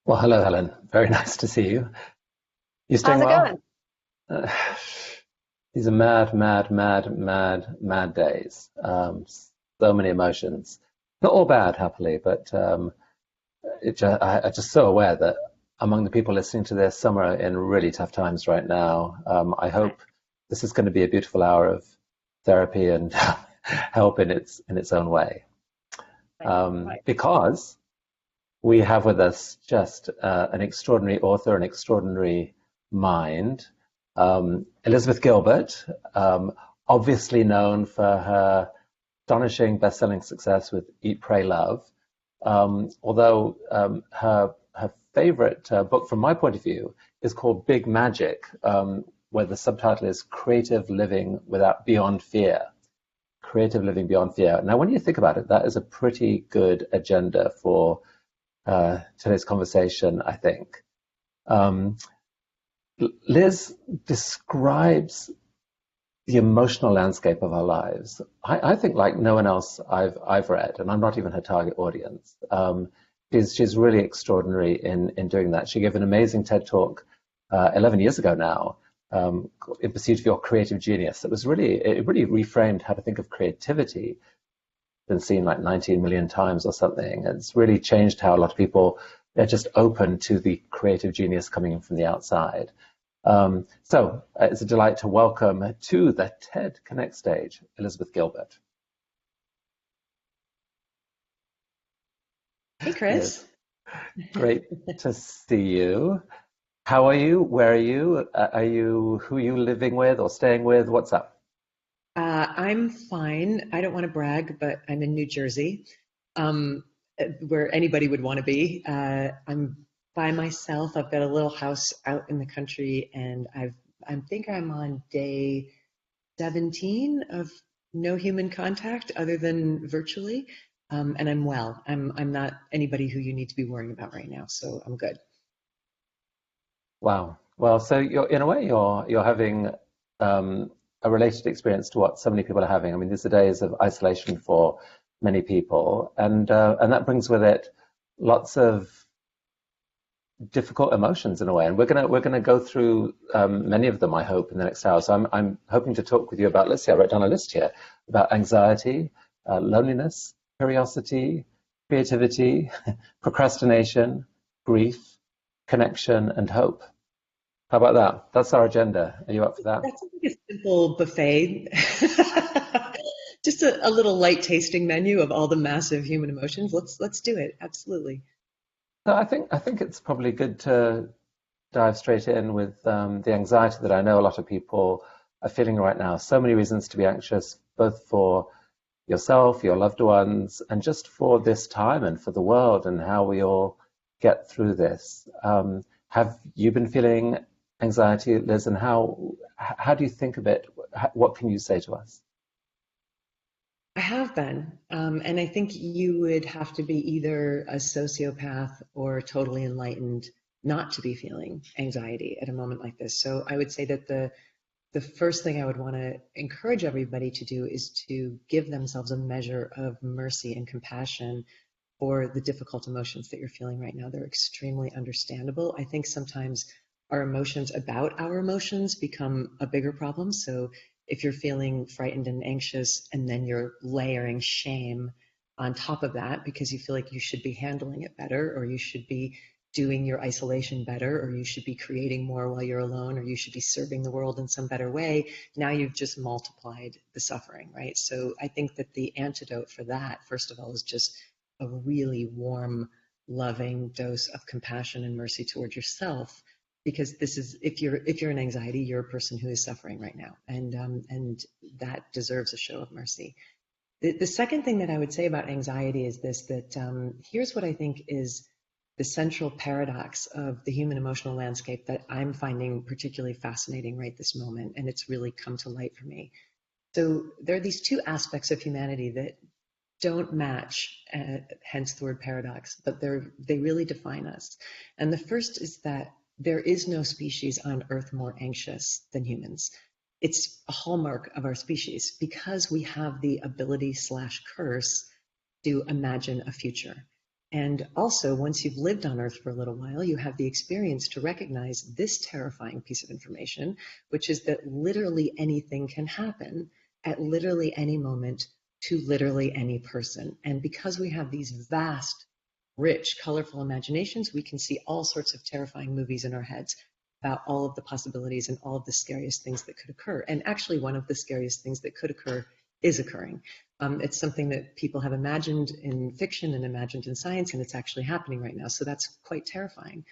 Well, hello, Helen. Very nice to see you. You staying How's it well? going? Uh, these are mad, mad, mad, mad, mad days. So many emotions. Not all bad, happily, but I'm just so aware that among the people listening to this, some are in really tough times right now. I Right, hope this is going to be a beautiful hour of therapy and help in its own way. right, right. Because we have with us just an extraordinary author, an extraordinary mind, Elizabeth Gilbert, obviously known for her astonishing best-selling success with Eat, Pray, Love. Although her favorite book, from my point of view, is called Big Magic, where the subtitle is Creative Living Without Beyond Fear. Creative Living Beyond Fear. Now, when you think about it, that is a pretty good agenda for today's conversation, I think. Um, Liz describes the emotional landscape of our lives. I think like no one else I've read, and I'm not even her target audience. She's really extraordinary in doing that. She gave an amazing TED talk 11 years ago now, in pursuit of your creative genius. It really reframed how to think of creativity. Been seen like 19 million times or something. It's really changed how a lot of people are just open to the creative genius coming in from the outside. So it's a delight to welcome to the TED Connect stage, Elizabeth Gilbert. Hey, Liz, Chris. great to see you. How are you? Where are you? Who are you living with or staying with? What's up? I'm fine. I don't want to brag, but I'm in New Jersey, um, where anybody would want to be. I'm by myself. I've got a little house out in the country, and I think I'm on day 17 of no human contact other than virtually. And I'm well. I'm not anybody who you need to be worrying about right now, so I'm good. Wow. Well, so you're in a way you're having a related experience to what so many people are having. I mean, these are days of isolation for many people, and that brings with it lots of difficult emotions in a way. And we're gonna go through many of them, I hope, in the next hour. So I'm hoping to talk with you about. Let's see, I wrote down a list here about anxiety, loneliness, curiosity, creativity, procrastination, grief, connection, and hope. How about that? That's our agenda. Are you up for that? That's like a simple buffet. Just a little light tasting menu of all the massive human emotions. Let's do it. Absolutely. So I think it's probably good to dive straight in with the anxiety that I know a lot of people are feeling right now. So many reasons to be anxious, both for yourself, your loved ones, and just for this time and for the world and how we all get through this. Have you been feeling anxiety, Liz, and how do you think of it? What can you say to us? I have been. And I think you would have to be either a sociopath or totally enlightened not to be feeling anxiety at a moment like this. So I would say that the first thing I would want to encourage everybody to do is to give themselves a measure of mercy and compassion for the difficult emotions that you're feeling right now. They're extremely understandable. I think sometimes our emotions about our emotions become a bigger problem. So if you're feeling frightened and anxious, and then you're layering shame on top of that because you feel like you should be handling it better, or you should be doing your isolation better, or you should be creating more while you're alone, or you should be serving the world in some better way, now you've just multiplied the suffering, right? So I think that the antidote for that, first of all, is just a really warm, loving dose of compassion and mercy towards yourself, because this is, if you're in anxiety, you're a person who is suffering right now, and that deserves a show of mercy. The second thing that I would say about anxiety is this, that here's what I think is the central paradox of the human emotional landscape that I'm finding particularly fascinating right this moment, and it's really come to light for me. So there are these two aspects of humanity that don't match, hence the word paradox, but they really define us. And the first is that there is no species on Earth more anxious than humans. It's a hallmark of our species because we have the ability slash curse to imagine a future. And also, once you've lived on Earth for a little while, you have the experience to recognize this terrifying piece of information, which is that literally anything can happen at literally any moment to literally any person. And because we have these vast, rich, colorful imaginations, we can see all sorts of terrifying movies in our heads about all of the possibilities and all of the scariest things that could occur. And actually, one of the scariest things that could occur is occurring. It's something that people have imagined in fiction and imagined in science, and it's actually happening right now. So that's quite terrifying.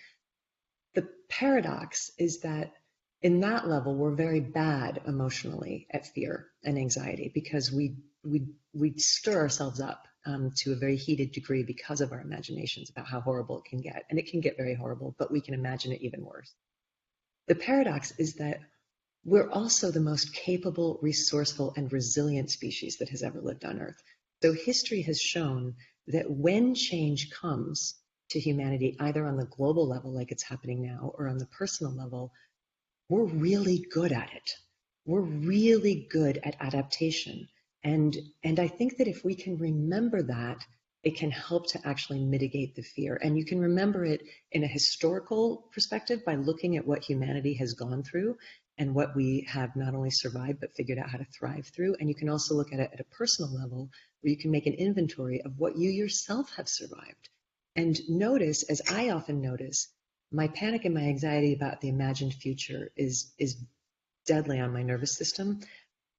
The paradox is that in that level, we're very bad emotionally at fear and anxiety because we stir ourselves up to a very heated degree because of our imaginations about how horrible it can get. And it can get very horrible, but we can imagine it even worse. The paradox is that we're also the most capable, resourceful, and resilient species that has ever lived on Earth. So history has shown that when change comes to humanity, either on the global level, like it's happening now, or on the personal level, we're really good at it. We're really good at adaptation. And I think that if we can remember that, it can help to actually mitigate the fear. And you can remember it in a historical perspective by looking at what humanity has gone through and what we have not only survived, but figured out how to thrive through. And you can also look at it at a personal level where you can make an inventory of what you yourself have survived. And notice, as I often notice, my panic and my anxiety about the imagined future is deadly on my nervous system.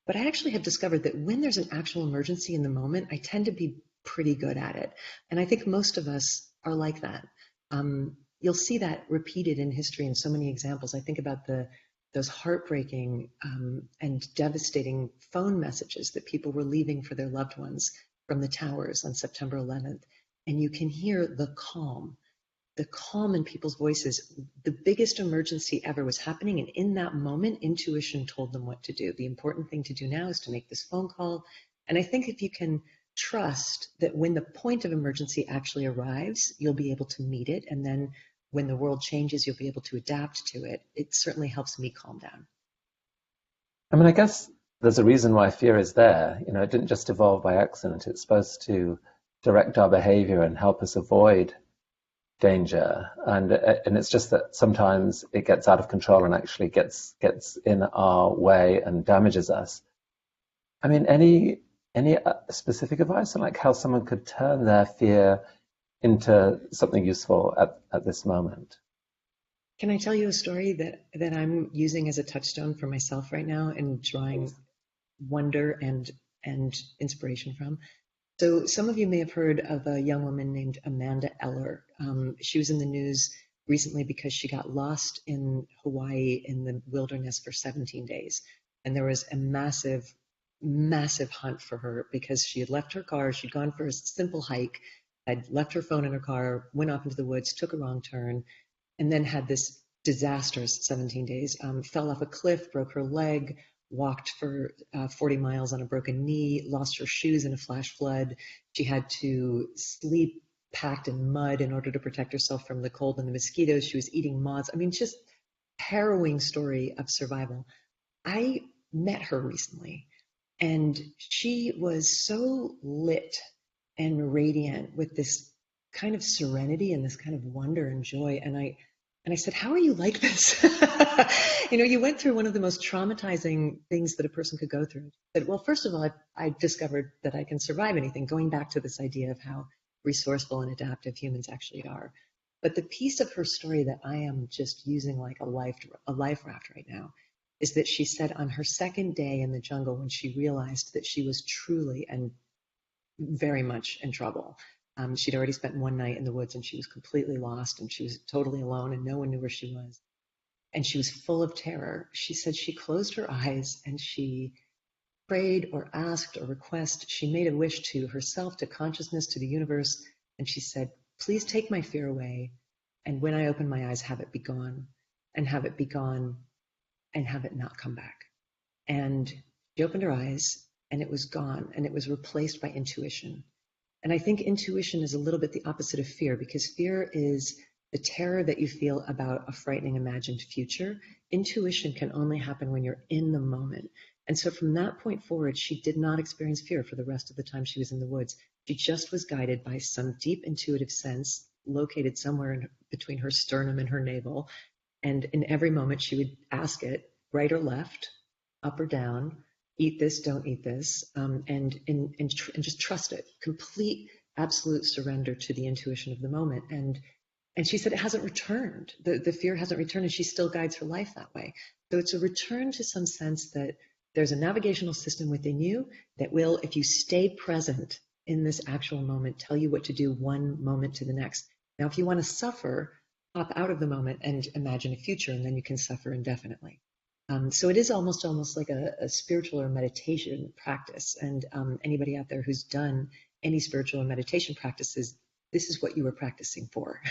But I actually have discovered that when there's an actual emergency in the moment, I tend to be pretty good at it. And I think most of us are like that. You'll see that repeated in history in so many examples. I think about those heartbreaking and devastating phone messages that people were leaving for their loved ones from the towers on September 11th. And you can hear the calm in people's voices. The biggest emergency ever was happening. And in that moment, intuition told them what to do. The important thing to do now is to make this phone call. And I think if you can trust that when the point of emergency actually arrives, you'll be able to meet it. And then when the world changes, you'll be able to adapt to it. It certainly helps me calm down. I mean, I guess there's a reason why fear is there. You know, it didn't just evolve by accident. It's supposed to direct our behavior and help us avoid danger. And it's just that sometimes it gets out of control and actually gets in our way and damages us. I mean, any specific advice on like how someone could turn their fear into something useful at this moment? Can I tell you a story that I'm using as a touchstone for myself right now and drawing wonder and inspiration from? So some of you may have heard of a young woman named Amanda Eller. She was in the news recently because she got lost in Hawaii in the wilderness for 17 days. And there was a massive, massive hunt for her because she had left her car. She'd gone for a simple hike, had left her phone in her car, went off into the woods, took a wrong turn, and then had this disastrous 17 days. Fell off a cliff, broke her leg, walked for 40 miles on a broken knee, lost her shoes in a flash flood. She had to sleep packed in mud in order to protect herself from the cold and the mosquitoes. She was eating moths. I mean, just harrowing story of survival. I met her recently, and she was so lit and radiant with this kind of serenity and this kind of wonder and joy. And I said, how are you like this? You know, you went through one of the most traumatizing things that a person could go through. I said, well, first of all, I discovered that I can survive anything, going back to this idea of how resourceful and adaptive humans actually are. But the piece of her story that I am just using like a life raft right now is that she said on her second day in the jungle, when she realized that she was truly and very much in trouble. She'd already spent one night in the woods and she was completely lost and she was totally alone and no one knew where she was. And she was full of terror. She said she closed her eyes and she prayed or asked or requested. She made a wish to herself, to consciousness, to the universe. And she said, please take my fear away. And when I open my eyes, have it be gone, and have it be gone, and have it not come back. And she opened her eyes and it was gone and it was replaced by intuition. And I think intuition is a little bit the opposite of fear, because fear is the terror that you feel about a frightening imagined future. Intuition can only happen when you're in the moment. And so from that point forward, she did not experience fear for the rest of the time she was in the woods. She just was guided by some deep intuitive sense located somewhere between her sternum and her navel. And in every moment, she would ask it, right or left, up or down, eat this, don't eat this, and just trust it. Complete, absolute surrender to the intuition of the moment. And she said it hasn't returned. The fear hasn't returned, and she still guides her life that way. So it's a return to some sense that there's a navigational system within you that will, if you stay present in this actual moment, tell you what to do one moment to the next. Now, if you want to suffer, hop out of the moment and imagine a future, and then you can suffer indefinitely. So it is almost like a spiritual or meditation practice. And anybody out there who's done any spiritual or meditation practices, this is what you were practicing for.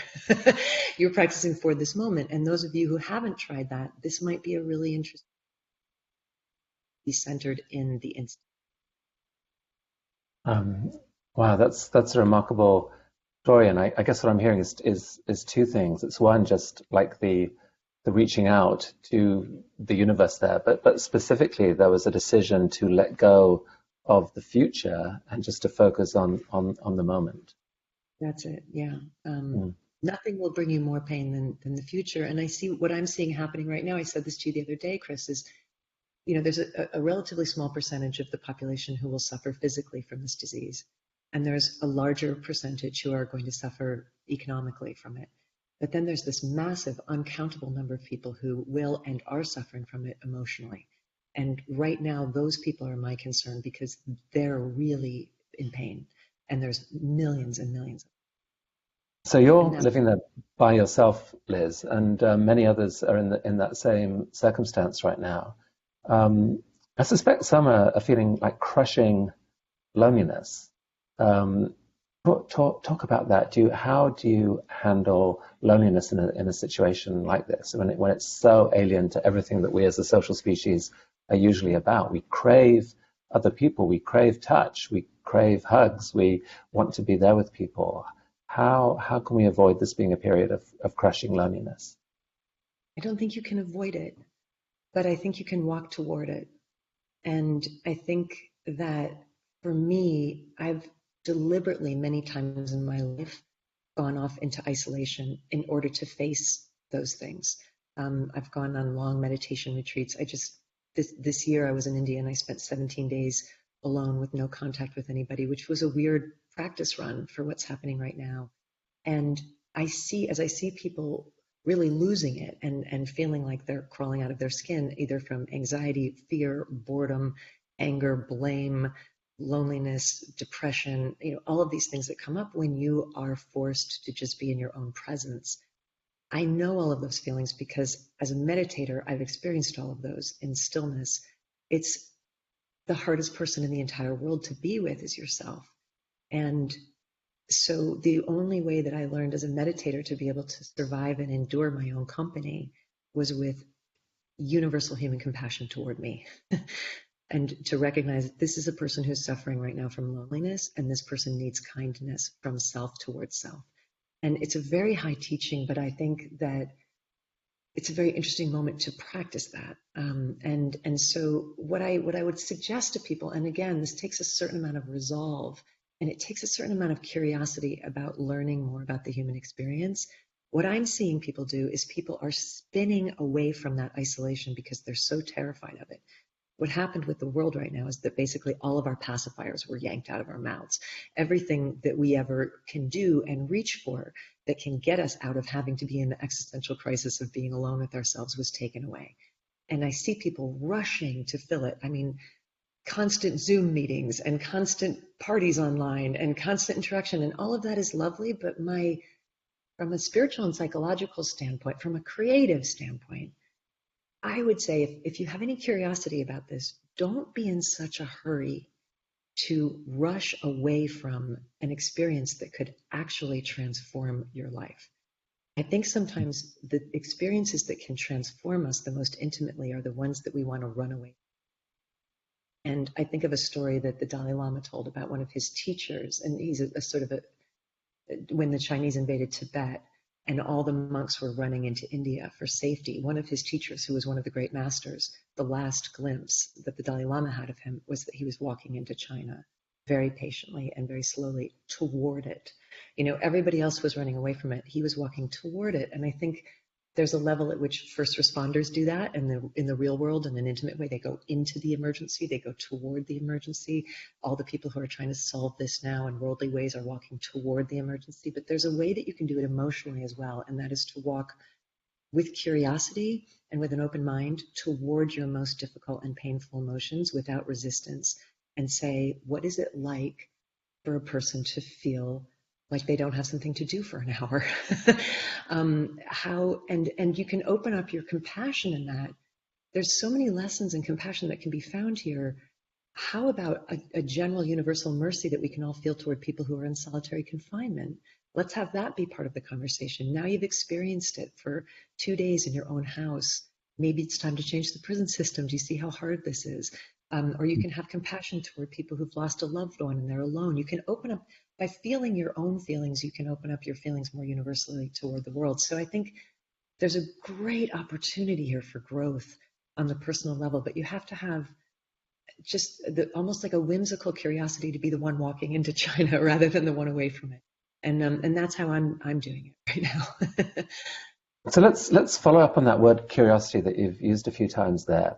You're practicing for this moment. And those of you who haven't tried that, this might be a really interesting, be centered in the instant. Wow, that's a remarkable story, and I guess what I'm hearing is two things. It's one, just like the reaching out to the universe there, but specifically there was a decision to let go of the future and just to focus on the moment. That's it. Yeah. Mm. Nothing will bring you more pain than the future. And I see what I'm seeing happening right now. I said this to you the other day, Chris, is, there's a relatively small percentage of the population who will suffer physically from this disease. And there's a larger percentage who are going to suffer economically from it. But then there's this massive, uncountable number of people who will and are suffering from it emotionally. And right now, those people are my concern because they're really in pain. And there's millions and millions. So you're living there by yourself, Liz, and many others are in that same circumstance right now. I suspect some are feeling like crushing loneliness. Talk about that. How do you handle loneliness in a situation like this when it's so alien to everything that we as a social species are usually about? We crave other people, we crave touch, we crave hugs, we want to be there with people. How can we avoid this being a period of crushing loneliness? I don't think you can avoid it, but I think you can walk toward it. And I think that for me, I've deliberately many times in my life gone off into isolation in order to face those things. I've gone on long meditation retreats. This year I was in India and I spent 17 days alone with no contact with anybody, which was a weird practice run for what's happening right now. And as I see people really losing it and feeling like they're crawling out of their skin, either from anxiety, fear, boredom, anger, blame, loneliness, depression, all of these things that come up when you are forced to just be in your own presence. I know all of those feelings because as a meditator, I've experienced all of those in stillness. It's the hardest person in the entire world to be with is yourself. And so the only way that I learned as a meditator to be able to survive and endure my own company was with universal human compassion toward me. And to recognize that this is a person who's suffering right now from loneliness, and this person needs kindness from self towards self. And it's a very high teaching, but I think that it's a very interesting moment to practice that. And so what I would suggest to people, and again, this takes a certain amount of resolve, and it takes a certain amount of curiosity about learning more about the human experience. What I'm seeing people do is people are spinning away from that isolation because they're so terrified of it. What happened with the world right now is that basically all of our pacifiers were yanked out of our mouths. Everything that we ever can do and reach for that can get us out of having to be in the existential crisis of being alone with ourselves was taken away. And I see people rushing to fill it. I mean, constant Zoom meetings and constant parties online and constant interaction, and all of that is lovely, but from a spiritual and psychological standpoint, from a creative standpoint, I would say if you have any curiosity about this, don't be in such a hurry to rush away from an experience that could actually transform your life. I think sometimes the experiences that can transform us the most intimately are the ones that we want to run away from. And I think of a story that the Dalai Lama told about one of his teachers, and he's when the Chinese invaded Tibet, and all the monks were running into India for safety. One of his teachers, who was one of the great masters, the last glimpse that the Dalai Lama had of him was that he was walking into China. very patiently and very slowly toward it. You know, everybody else was running away from it. He was walking toward it. And I think there's a level at which first responders do that, and in the real world, in an intimate way, they go into the emergency, they go toward the emergency. All the people who are trying to solve this now in worldly ways are walking toward the emergency. But there's a way that you can do it emotionally as well, and that is to walk with curiosity and with an open mind toward your most difficult and painful emotions without resistance, and say, what is it like for a person to feel like they don't have something to do for an hour? And you can open up your compassion in that. There's so many lessons in compassion that can be found here. How about a general universal mercy that we can all feel toward people who are in solitary confinement? Let's have that be part of the conversation. Now you've experienced it for 2 days in your own house. Maybe it's time to change the prison system. Do you see how hard this is? Or you can have compassion toward people who've lost a loved one and they're alone. You can open up, by feeling your own feelings, you can open up your feelings more universally toward the world. So I think there's a great opportunity here for growth on the personal level, but you have to have just almost like a whimsical curiosity to be the one walking into China rather than the one away from it. And that's how I'm doing it right now. So let's follow up on that word curiosity that you've used a few times there.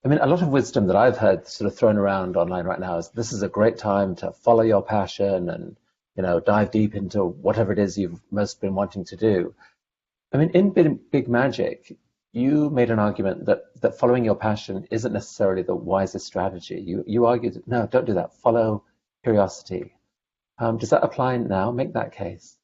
I mean, a lot of wisdom that I've heard sort of thrown around online right now is this is a great time to follow your passion and, you know, dive deep into whatever it is you've most been wanting to do. I mean, in Big Magic, you made an argument that following your passion isn't necessarily the wisest strategy. You argued, no, don't do that. Follow curiosity. Does that apply now? Make that case.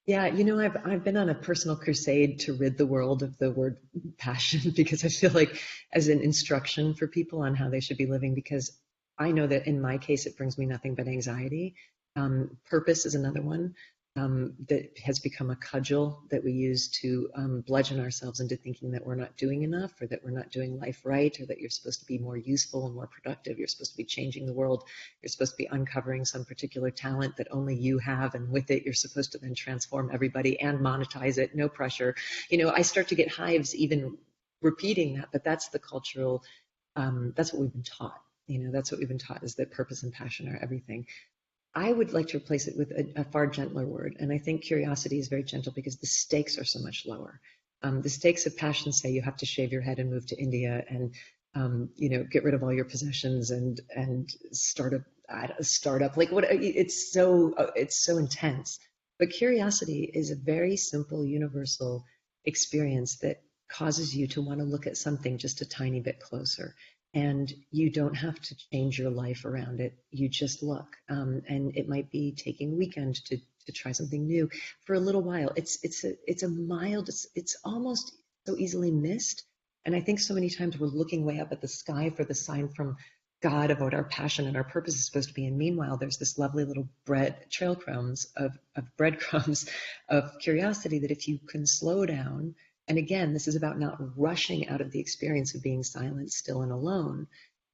Yeah, you know, I've been on a personal crusade to rid the world of the word passion because I feel like as an instruction for people on how they should be living, because I know that in my case it brings me nothing but anxiety. Purpose is another one that has become a cudgel that we use to bludgeon ourselves into thinking that we're not doing enough, or that we're not doing life right, or that you're supposed to be more useful and more productive. You're supposed to be changing the world. You're supposed to be uncovering some particular talent that only you have, and with it, you're supposed to then transform everybody and monetize it. No pressure. You know, I start to get hives even repeating that, but that's the cultural, that's what we've been taught. You know, that's what we've been taught, is that purpose and passion are everything. I would like to replace it with a far gentler word. And I think curiosity is very gentle because the stakes are so much lower. The stakes of passion say you have to shave your head and move to India and, you know, get rid of all your possessions and start a startup. Like what? It's so intense. But curiosity is a very simple, universal experience that causes you to want to look at something just a tiny bit closer. And you don't have to change your life around it. You just look. And it might be taking a weekend to try something new for a little while. It's a mild, it's almost so easily missed. And I think so many times we're looking way up at the sky for the sign from God of what our passion and our purpose is supposed to be. And meanwhile, there's this lovely little trail crumbs of breadcrumbs of curiosity that if you can slow down. And again, this is about not rushing out of the experience of being silent, still, and alone.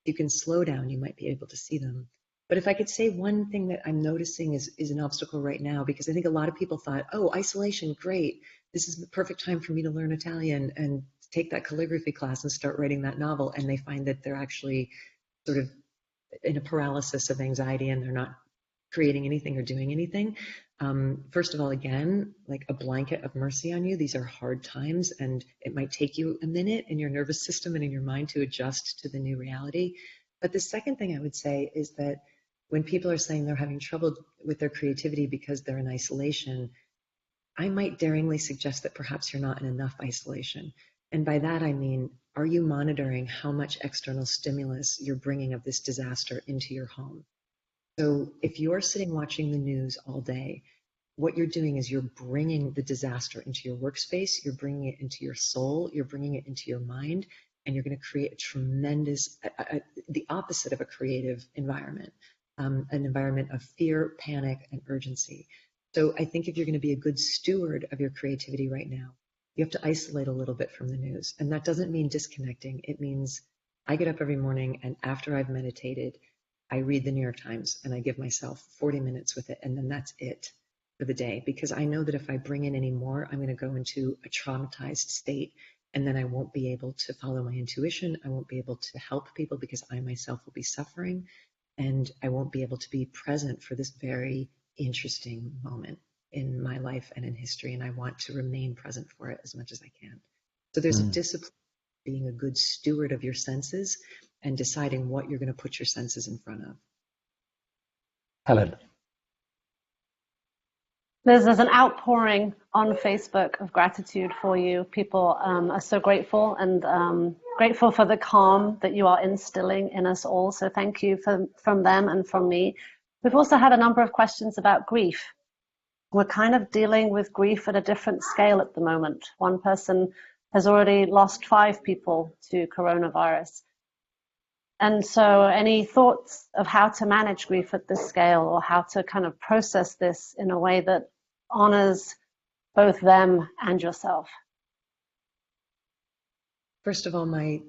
If you can slow down, you might be able to see them. But if I could say one thing that I'm noticing is an obstacle right now, because I think a lot of people thought, oh, isolation, great. This is the perfect time for me to learn Italian and take that calligraphy class and start writing that novel. And they find that they're actually sort of in a paralysis of anxiety and they're not creating anything or doing anything. First of all, again, like a blanket of mercy on you. These are hard times, and it might take you a minute in your nervous system and in your mind to adjust to the new reality. But the second thing I would say is that when people are saying they're having trouble with their creativity because they're in isolation, I might daringly suggest that perhaps you're not in enough isolation. And by that, I mean, are you monitoring how much external stimulus you're bringing of this disaster into your home? So if you're sitting watching the news all day, what you're doing is you're bringing the disaster into your workspace, you're bringing it into your soul, you're bringing it into your mind, and you're going to create a tremendous, the opposite of a creative environment, an environment of fear, panic, and urgency. So I think if you're going to be a good steward of your creativity right now, you have to isolate a little bit from the news. And that doesn't mean disconnecting. It means I get up every morning, and after I've meditated, I read the New York Times and I give myself 40 minutes with it, and then that's it for the day, because I know that if I bring in any more, I'm going to go into a traumatized state, and then I won't be able to follow my intuition. I won't be able to help people because I myself will be suffering. and I won't be able to be present for this very interesting moment in my life and in history, and I want to remain present for it as much as I can. So there's a discipline, being a good steward of your senses and deciding what you're going to put your senses in front of. Helen. There's an outpouring on Facebook of gratitude for you. People are so grateful and grateful for the calm that you are instilling in us all. So thank you from them and from me. We've also had a number of questions about grief. We're kind of dealing with grief at a different scale at the moment. One person has already lost 5 people to coronavirus. And so any thoughts of how to manage grief at this scale, or how to kind of process this in a way that honors both them and yourself? First of all, my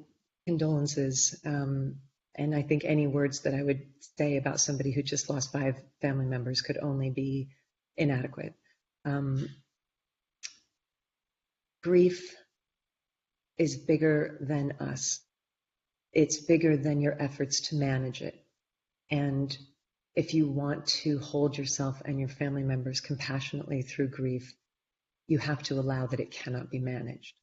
condolences. And I think any words that I would say about somebody who just lost 5 family members could only be inadequate. Grief is bigger than us. It's bigger than your efforts to manage it. And if you want to hold yourself and your family members compassionately through grief, you have to allow that it cannot be managed.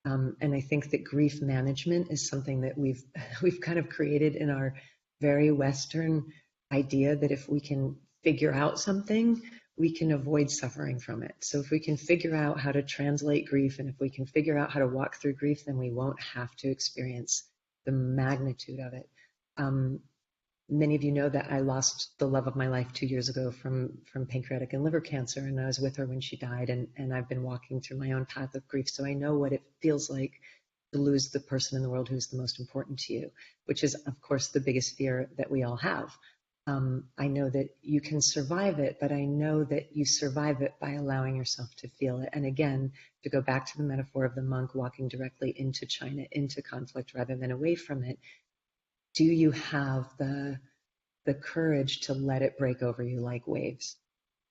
And I think that grief management is something that we've kind of created in our very Western idea that if we can figure out something, we can avoid suffering from it. So if we can figure out how to translate grief, and if we can figure out how to walk through grief, then we won't have to experience the magnitude of it. Many of you know that I lost the love of my life 2 years ago from pancreatic and liver cancer, and I was with her when she died, and I've been walking through my own path of grief, so I know what it feels like to lose the person in the world who's the most important to you, which is, of course, the biggest fear that we all have. I know that you can survive it, but I know that you survive it by allowing yourself to feel it. And again, to go back to the metaphor of the monk walking directly into China, into conflict rather than away from it, do you have the courage to let it break over you like waves?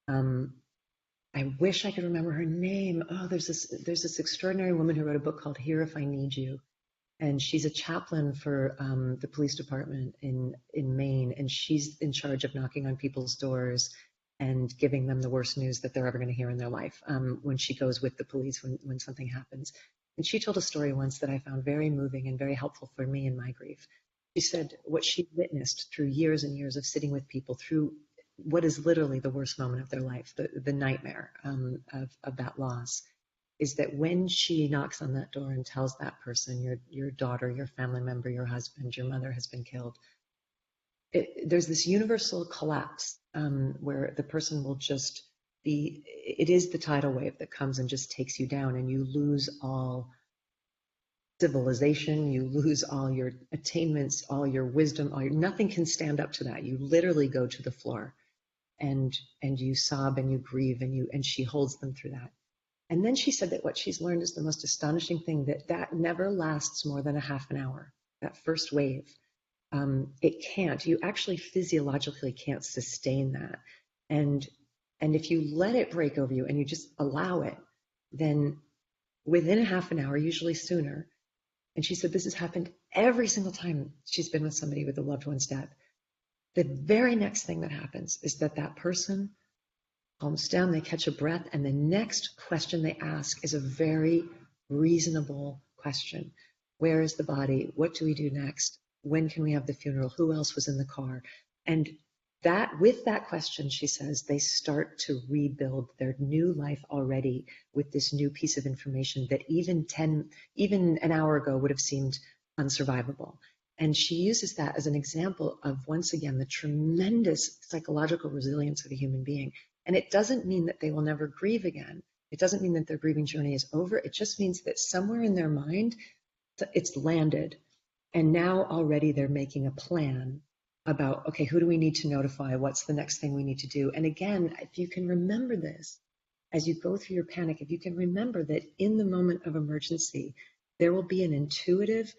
I wish I could remember her name. Oh, there's this extraordinary woman who wrote a book called Here If I Need You. And she's a chaplain for the police department in Maine. And she's in charge of knocking on people's doors and giving them the worst news that they're ever going to hear in their life when she goes with the police when something happens. And she told a story once that I found very moving and very helpful for me in my grief. She said what she witnessed through years and years of sitting with people through what is literally the worst moment of their life, the nightmare of that loss, is that when she knocks on that door and tells that person, your daughter, your family member, your husband, your mother has been killed, there's this universal collapse where the person will just be, it is the tidal wave that comes and just takes you down, and you lose all civilization, you lose all your attainments, all your wisdom, nothing can stand up to that. You literally go to the floor, and you sob and you grieve, and she holds them through that. And then she said that what she's learned is the most astonishing thing, that never lasts more than a half an hour, that first wave. It can't, you actually physiologically can't sustain that. And if you let it break over you and you just allow it, then within a half an hour, usually sooner, and she said this has happened every single time she's been with somebody with a loved one's death, the very next thing that happens is that person calms down, they catch a breath, and the next question they ask is a very reasonable question. Where is the body? What do we do next? When can we have the funeral? Who else was in the car? And with that question, she says, they start to rebuild their new life already with this new piece of information that even an hour ago would have seemed unsurvivable. And she uses that as an example of, once again, the tremendous psychological resilience of a human being. And it doesn't mean that they will never grieve again. It doesn't mean that their grieving journey is over. It just means that somewhere in their mind, it's landed. And now already they're making a plan about, okay, who do we need to notify? What's the next thing we need to do? And again, if you can remember this, as you go through your panic, if you can remember that in the moment of emergency, there will be an intuitive,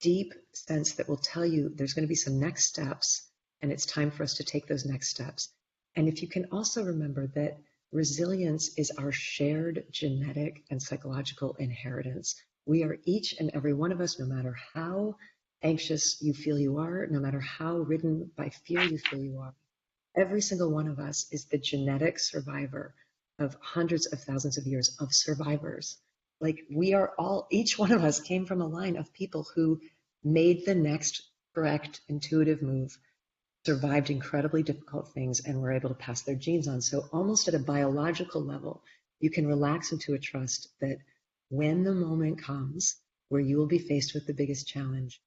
deep sense that will tell you there's going to be some next steps, and it's time for us to take those next steps. And if you can also remember that resilience is our shared genetic and psychological inheritance. We are, each and every one of us, no matter how anxious you feel you are, no matter how ridden by fear you feel you are, every single one of us is the genetic survivor of hundreds of thousands of years of survivors. Like we are all, each one of us came from a line of people who made the next correct intuitive move, survived incredibly difficult things, and were able to pass their genes on. So almost at a biological level, you can relax into a trust that when the moment comes where you will be faced with the biggest challenge,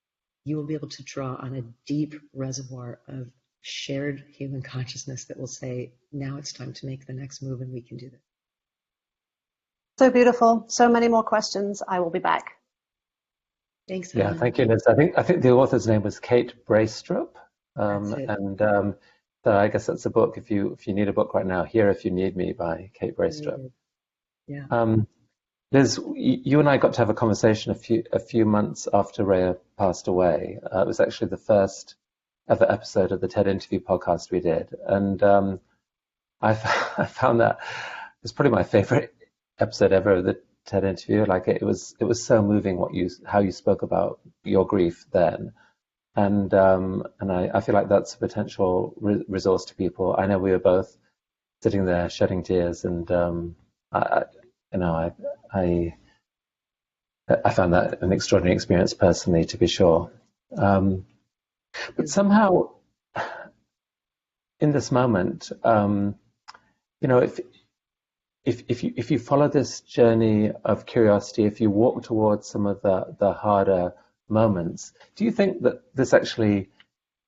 you will be able to draw on a deep reservoir of shared human consciousness that will say, now it's time to make the next move and we can do this. So beautiful. So many more questions. I will be back. Thanks, Yeah, Helen. thank you, Liz. I think the author's name was Kate Braestrup. That's it. And so I guess that's a book. If you need a book right now, Here If You Need Me by Kate Braestrup. Yeah. Liz, you and I got to have a conversation a few months after Rhea passed away. It was actually the first ever episode of the TED Interview podcast we did, and I found that it's probably my favorite episode ever of the TED Interview. Like it was so moving how you spoke about your grief then, and I feel like that's a potential resource to people. I know we were both sitting there shedding tears, and I found that an extraordinary experience personally, to be sure. But somehow, in this moment, if you follow this journey of curiosity, if you walk towards some of the harder moments, do you think that this actually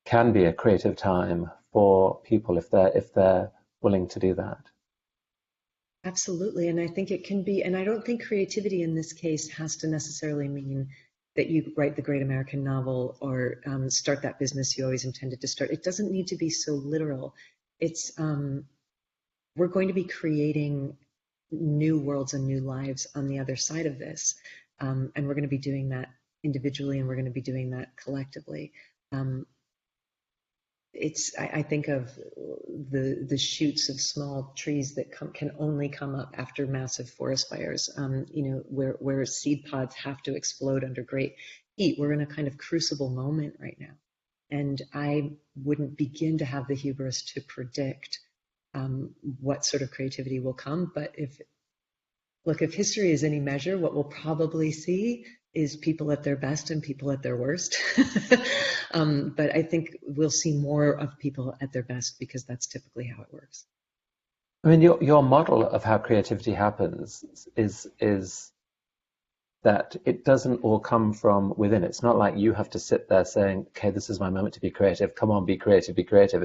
can be a creative time for people if they're willing to do that? Absolutely. And I think it can be, and I don't think creativity in this case has to necessarily mean that you write the great American novel or start that business you always intended to start. It doesn't need to be so literal. It's, we're going to be creating new worlds and new lives on the other side of this. And we're going to be doing that individually, and we're going to be doing that collectively. I think of the shoots of small trees that can only come up after massive forest fires, where seed pods have to explode under great heat. We're in a kind of crucible moment right now. And I wouldn't begin to have the hubris to predict what sort of creativity will come. But if history is any measure, what we'll probably see is people at their best and people at their worst. But I think we'll see more of people at their best because that's typically how it works. I mean, your model of how creativity happens is that it doesn't all come from within. It's not like you have to sit there saying, okay, this is my moment to be creative. Come on, be creative, be creative.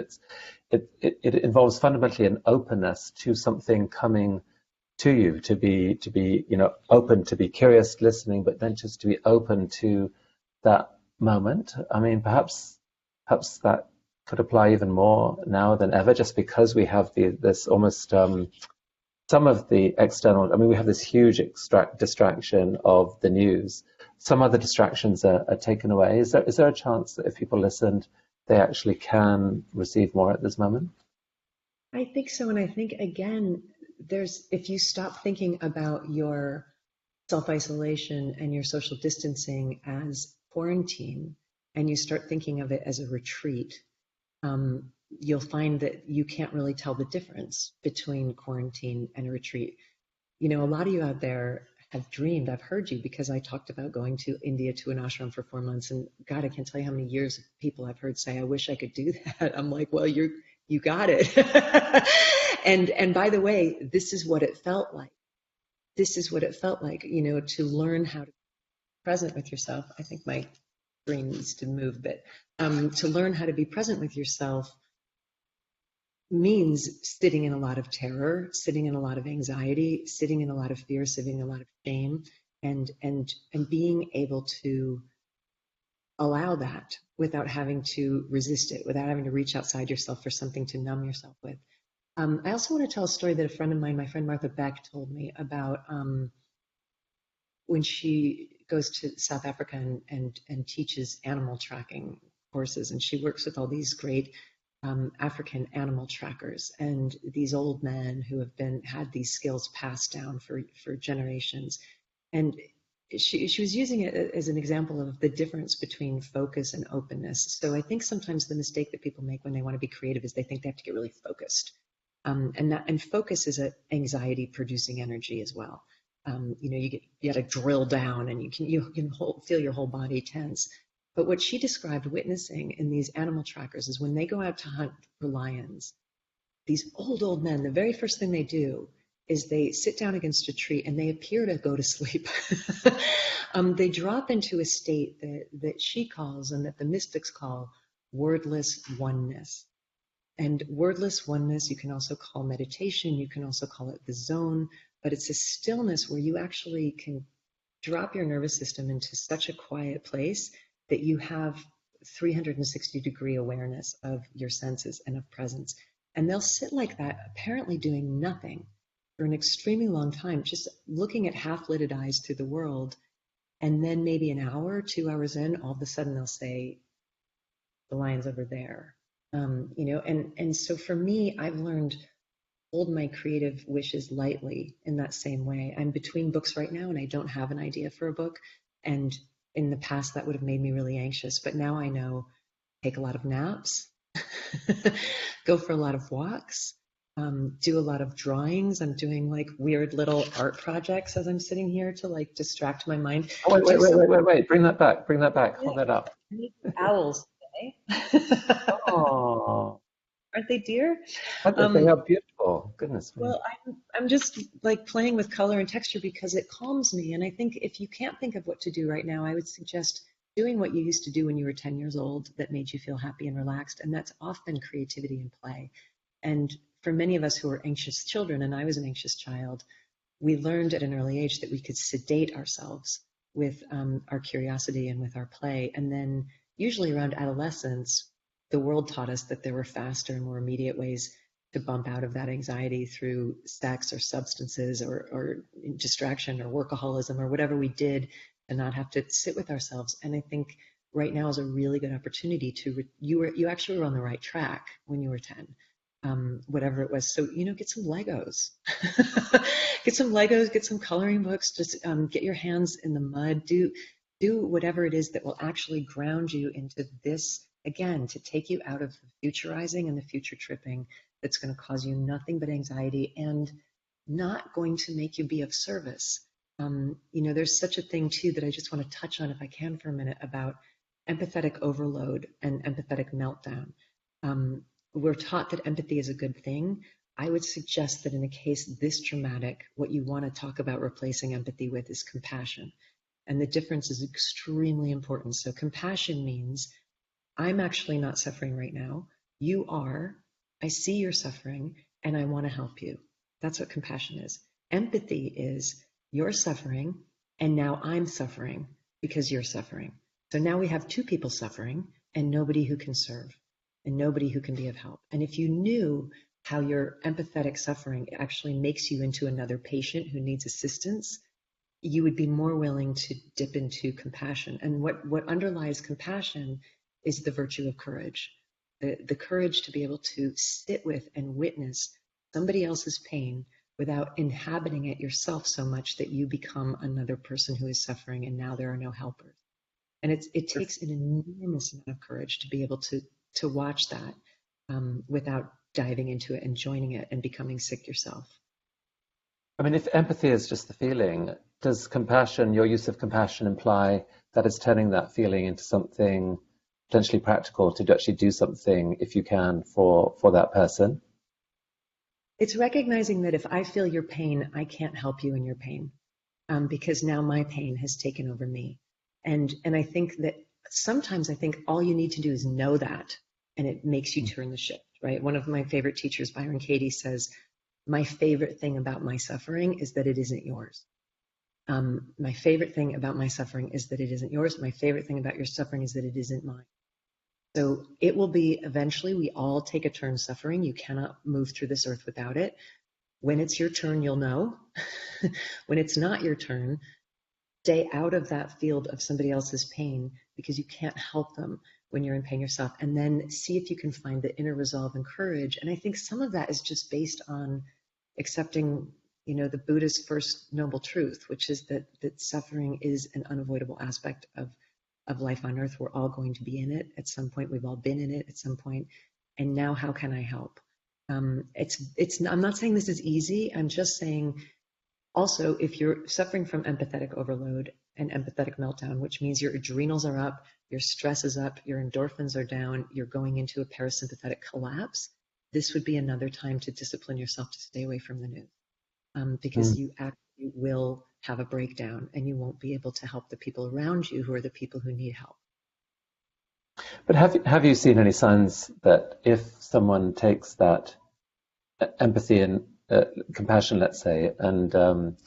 It involves fundamentally an openness to something coming to you, to be open, to be curious, listening, but then just to be open to that moment. I mean, perhaps that could apply even more now than ever, just because we have this almost some of the external. I mean, we have this huge distraction of the news. Some other distractions are taken away. Is there a chance that if people listened, they actually can receive more at this moment? I think so, and I think again, if you stop thinking about your self-isolation and your social distancing as quarantine, and you start thinking of it as a retreat, you'll find that you can't really tell the difference between quarantine and a retreat. A lot of you out there have dreamed, I've heard you, because I talked about going to India to an ashram for 4 months, and God, I can't tell you how many years of people I've heard say, I wish I could do that. I'm like, well, you got it. And by the way, this is what it felt like. This is what it felt like, to learn how to be present with yourself. I think my brain needs to move a bit. To learn how to be present with yourself means sitting in a lot of terror, sitting in a lot of anxiety, sitting in a lot of fear, sitting in a lot of shame, and being able to allow that without having to resist it, without having to reach outside yourself for something to numb yourself with. I also want to tell a story that a friend of mine, my friend Martha Beck, told me about when she goes to South Africa and teaches animal tracking courses, and she works with all these great African animal trackers and these old men who have had these skills passed down for generations. And she was using it as an example of the difference between focus and openness. So I think sometimes the mistake that people make when they want to be creative is they think they have to get really focused. And focus is an anxiety producing energy as well. You got to drill down, and you can feel your whole body tense. But what she described witnessing in these animal trackers is when they go out to hunt for lions, these old men, the very first thing they do is they sit down against a tree and they appear to go to sleep. They drop into a state that she calls, and that the mystics call, wordless oneness. And wordless oneness, you can also call meditation, you can also call it the zone, but it's a stillness where you actually can drop your nervous system into such a quiet place that you have 360-degree awareness of your senses and of presence. And they'll sit like that, apparently doing nothing for an extremely long time, just looking at half-lidded eyes through the world. And then maybe an hour, 2 hours in, all of a sudden they'll say, the lion's over there. And so for me, I've learned hold my creative wishes lightly in that same way. I'm between books right now and I don't have an idea for a book. And in the past, that would have made me really anxious. But now I know, take a lot of naps, go for a lot of walks, do a lot of drawings. I'm doing like weird little art projects as I'm sitting here to like distract my mind. Oh, wait. Bring that back. Yeah. Hold that up. I need owls today. Oh. Aren't they dear? They are beautiful. Goodness me. Well, I'm just like playing with color and texture because it calms me. And I think if you can't think of what to do right now, I would suggest doing what you used to do when you were 10 years old that made you feel happy and relaxed. And that's often creativity and play. And for many of us who are anxious children, and I was an anxious child, we learned at an early age that we could sedate ourselves with our curiosity and with our play. And then usually around adolescence, the world taught us that there were faster and more immediate ways to bump out of that anxiety through sex or substances or distraction or workaholism or whatever we did, and not have to sit with ourselves. And I think right now is a really good opportunity to, you actually were on the right track when you were 10, whatever it was. So, get some Legos, get some Legos, get some coloring books, just get your hands in the mud, do whatever it is that will actually ground you into this, again, to take you out of the futurizing and the future tripping that's going to cause you nothing but anxiety and not going to make you be of service. There's such a thing too that I just want to touch on, if I can, for a minute, about empathetic overload and empathetic meltdown. We're taught that empathy is a good thing. I would suggest that in a case this traumatic, what you want to talk about replacing empathy with is compassion. And the difference is extremely important. So compassion means, I'm actually not suffering right now. You are. I see your suffering and I want to help you. That's what compassion is. Empathy is, you're suffering and now I'm suffering because you're suffering. So now we have two people suffering and nobody who can serve and nobody who can be of help. And if you knew how your empathetic suffering actually makes you into another patient who needs assistance, you would be more willing to dip into compassion. And what underlies compassion is the virtue of courage, the courage to be able to sit with and witness somebody else's pain without inhabiting it yourself so much that you become another person who is suffering and now there are no helpers. And it takes an enormous amount of courage to be able to watch that without diving into it and joining it and becoming sick yourself. I mean, if empathy is just the feeling, does compassion, your use of compassion, imply that it's turning that feeling into something potentially practical to actually do something, if you can, for that person? It's recognizing that if I feel your pain, I can't help you in your pain because now my pain has taken over me. And I think that sometimes I think all you need to do is know that, and it makes you turn the shift, right? One of my favorite teachers, Byron Katie, says, my favorite thing about my suffering is that it isn't yours. My favorite thing about my suffering is that it isn't yours. My favorite thing about your suffering is that it isn't mine. So it will be eventually, we all take a turn suffering. You cannot move through this earth without it. When it's your turn, you'll know. When it's not your turn, stay out of that field of somebody else's pain because you can't help them when you're in pain yourself. And then see if you can find the inner resolve and courage. And I think some of that is just based on accepting the Buddha's first noble truth, which is that suffering is an unavoidable aspect of life on earth. We're all going to be in it at some point. We've all been in it at some point. And now how can I help? I'm not saying this is easy. I'm just saying also, if you're suffering from empathetic overload and empathetic meltdown, which means your adrenals are up, your stress is up, your endorphins are down, you're going into a parasympathetic collapse, this would be another time to discipline yourself to stay away from the news. Because you actually will have a breakdown and you won't be able to help the people around you who are the people who need help. But have you seen any signs that if someone takes that empathy and compassion, let's say, and